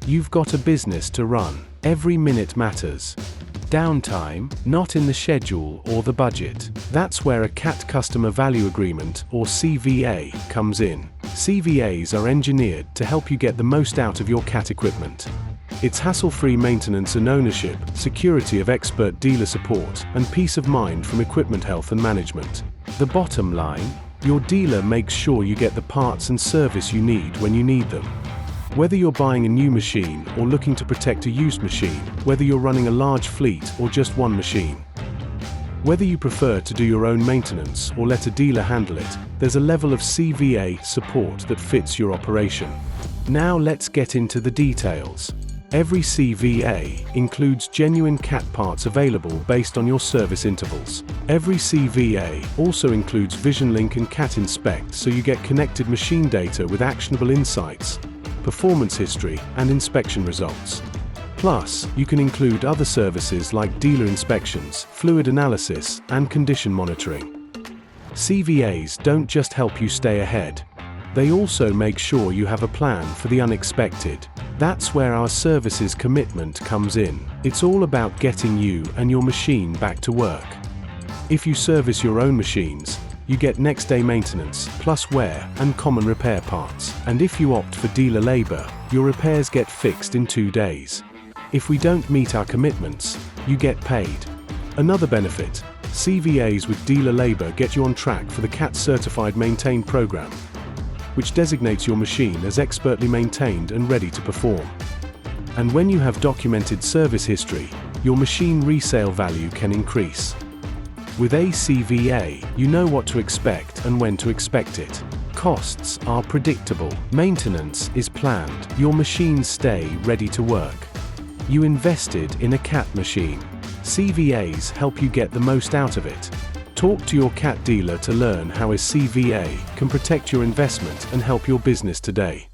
You've got a business to run. Every minute matters. Downtime, not in the schedule or the budget. That's where a CAT Customer Value Agreement, or CVA, comes in. CVAs are engineered to help you get the most out of your CAT equipment. It's hassle-free maintenance and ownership, security of expert dealer support, and peace of mind from equipment health and management. The bottom line, your dealer makes sure you get the parts and service you need when you need them. Whether you're buying a new machine or looking to protect a used machine, whether you're running a large fleet or just one machine. Whether you prefer to do your own maintenance or let a dealer handle it, there's a level of CVA support that fits your operation. Now let's get into the details. Every CVA includes genuine CAT parts available based on your service intervals. Every CVA also includes VisionLink and CAT Inspect, so you get connected machine data with actionable insights, performance history, and inspection results. Plus, you can include other services like dealer inspections, fluid analysis, and condition monitoring. CVAs don't just help you stay ahead. They also make sure you have a plan for the unexpected. That's where our services commitment comes in. It's all about getting you and your machine back to work. If you service your own machines, you get next-day maintenance, plus wear and common repair parts. And if you opt for dealer labor, your repairs get fixed in 2 days. If we don't meet our commitments, you get paid. Another benefit, CVAs with dealer labor get you on track for the CAT Certified Maintain program, which designates your machine as expertly maintained and ready to perform. And when you have documented service history, your machine resale value can increase. With ACVA, you know what to expect and when to expect it. Costs are predictable. Maintenance is planned. Your machines stay ready to work. You invested in a CAT machine. CVAs help you get the most out of it. Talk to your CAT dealer to learn how a CVA can protect your investment and help your business today.